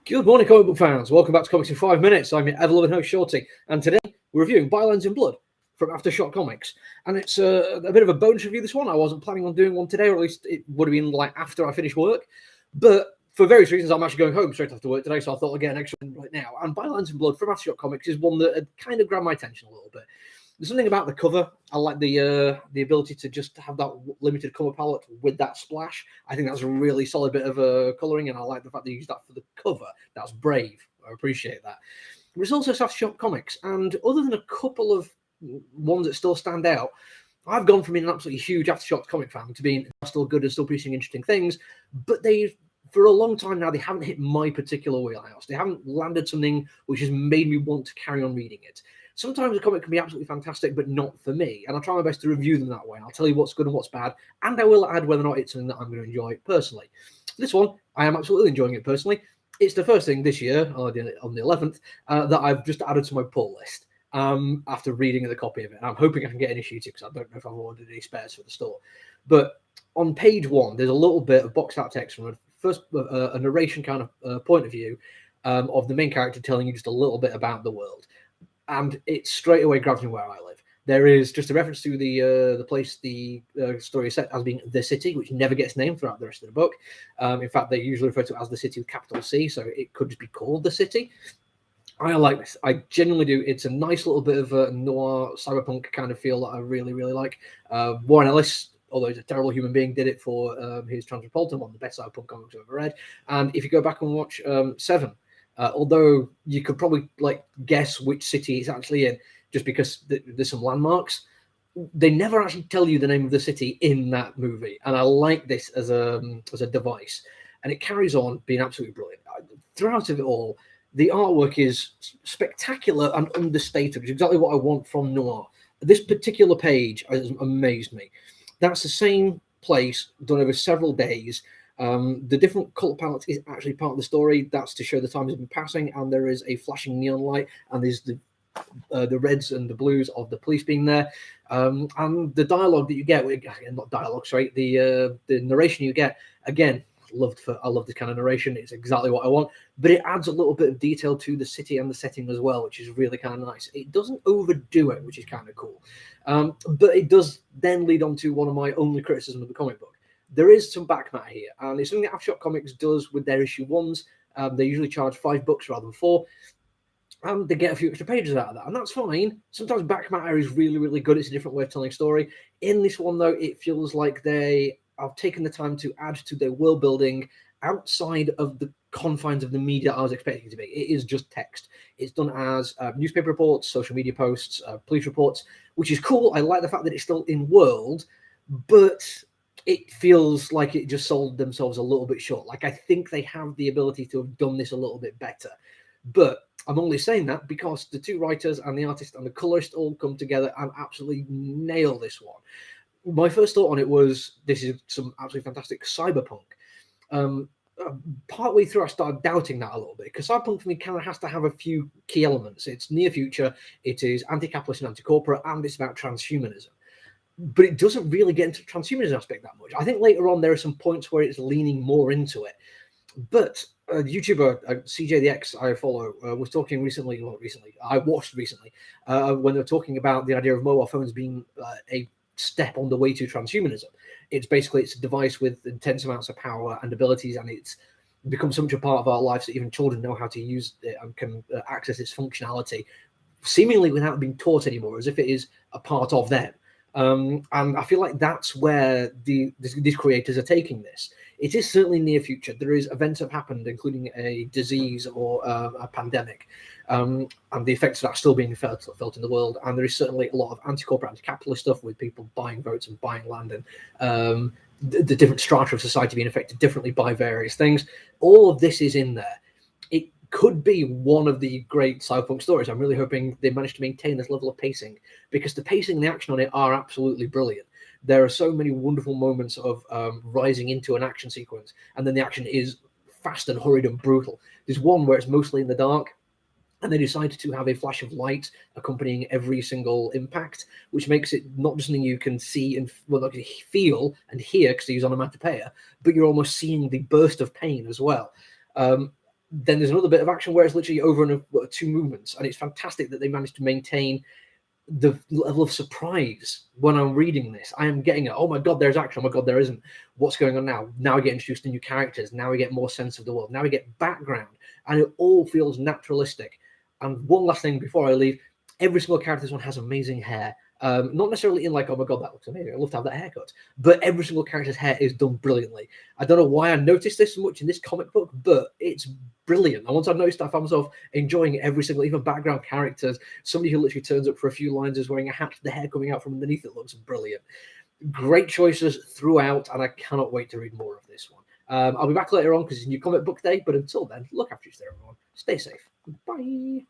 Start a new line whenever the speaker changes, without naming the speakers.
Good morning, comic book fans. Welcome back to Comics in 5 Minutes. I'm your ever-loving host, Shorty, and today we're reviewing Bylines in Blood from Aftershock Comics. And it's a bit of a bonus review, this one. I wasn't planning on doing one today, or at least it would have been like after I finished work. But for various reasons, I'm actually going home straight after work today, so I thought I'd get an extra one right now. And Bylines in Blood from Aftershock Comics is one that had kind of grabbed my attention a little bit. There's something about the cover. I like the ability to just have that limited color palette with that splash. I think that's a really solid bit of coloring, and I like the fact they use that for the cover. That's brave. I appreciate that. But it's also Aftershock Comics, and other than a couple of ones that still stand out, I've gone from being an absolutely huge Aftershock comic fan to being still good and still producing interesting things, but for a long time now, they haven't hit my particular wheelhouse. They haven't landed something which has made me want to carry on reading it. Sometimes a comic can be absolutely fantastic, but not for me. And I'll try my best to review them that way. I'll tell you what's good and what's bad, and I will add whether or not it's something that I'm going to enjoy personally. This one, I am absolutely enjoying it personally. It's the first thing this year, on the 11th, that I've just added to my pull list after reading the copy of it. And I'm hoping I can get an issue 2 because I don't know if I've ordered any spares for the store. But on page 1, there's a little bit of boxed out text from a narration kind of point of view of the main character telling you just a little bit about the world. And it straight away grabs me where I live. There is just a reference to the place the story is set as being the city, which never gets named throughout the rest of the book. In fact, they usually refer to it as the city with capital C, so it could just be called the city. I like this. I genuinely do. It's a nice little bit of a noir cyberpunk kind of feel that I really, really like. Warren Ellis, although he's a terrible human being, did it for his Transmetropolitan, one of the best cyberpunk comics I've ever read. And if you go back and watch Seven, although you could probably guess which city it's actually in, just because there's some landmarks, they never actually tell you the name of the city in that movie, and I like this as a device, and it carries on being absolutely brilliant. Throughout it all, the artwork is spectacular and understated, which is exactly what I want from noir. This particular page has amazed me. That's the same place done over several days. The different color palette is actually part of the story. That's to show the time has been passing, and there is a flashing neon light, and there's the reds and the blues of the police being there, and the dialogue that you get, not dialogue, sorry, the narration you get, again, I love this kind of narration. It's exactly what I want, but it adds a little bit of detail to the city and the setting as well, which is really kind of nice. It doesn't overdo it, which is kind of cool, but it does then lead on to one of my only criticisms of the comic book. There is some back matter here, and it's something that Aftershock Comics does with their issue 1s. They usually charge $5 rather than 4, and they get a few extra pages out of that, and that's fine. Sometimes back matter is really, really good. It's a different way of telling a story. In this one, though, it feels like they have taken the time to add to their world building outside of the confines of the media I was expecting it to be. It is just text. It's done as newspaper reports, social media posts, police reports, which is cool. I like the fact that it's still in world, but it feels like it just sold themselves a little bit short. Like, I think they have the ability to have done this a little bit better. But I'm only saying that because the two writers and the artist and the colorist all come together and absolutely nail this one. My first thought on it was, this is some absolutely fantastic cyberpunk. Partway through, I started doubting that a little bit, because cyberpunk for me kind of has to have a few key elements. It's near future, it is anti-capitalist and anti-corporate, and it's about transhumanism. But it doesn't really get into the transhumanism aspect that much. I think later on there are some points where it's leaning more into it. But YouTuber CJ the X I follow was talking recently, I watched recently, when they were talking about the idea of mobile phones being a step on the way to transhumanism. It's a device with intense amounts of power and abilities, and it's become so much a part of our lives that even children know how to use it and can access its functionality seemingly without being taught anymore, as if it is a part of them. And I feel like that's where these creators are taking this. It is certainly near future. There is events that have happened, including a disease or a pandemic, and the effects of that still being felt in the world. And there is certainly a lot of anti-corporate, anti-capitalist stuff with people buying votes and buying land, and the different strata of society being affected differently by various things. All of this is in there. It could be one of the great cyberpunk stories. I'm really hoping they manage to maintain this level of pacing, because the pacing and the action on it are absolutely brilliant. There are so many wonderful moments of rising into an action sequence, and then the action is fast and hurried and brutal. There's one where it's mostly in the dark, and they decided to have a flash of light accompanying every single impact, which makes it not just something you can see and feel and hear because they use onomatopoeia, but you're almost seeing the burst of pain as well. then there's another bit of action where it's literally over in 2 movements, and it's fantastic that they managed to maintain the level of surprise when I'm reading this. I am getting it. Oh my god, there's action. Oh my god, there isn't. What's going on now? Now we get introduced to new characters. Now we get more sense of the world. Now we get background, and it all feels naturalistic. And one last thing before I leave, every single character in this one has amazing hair. Not necessarily in like, oh my god, that looks amazing, I love to have that haircut, but every single character's hair is done brilliantly. I don't know why I noticed this so much in this comic book, but it's brilliant. And once I noticed, I found myself enjoying every single, even background characters. Somebody who literally turns up for a few lines is wearing a hat, the hair coming out from underneath it looks brilliant. Great choices throughout, and I cannot wait to read more of this one. I'll be back later on because it's a new comic book day, but until then, look after each other, everyone. Stay safe. Bye.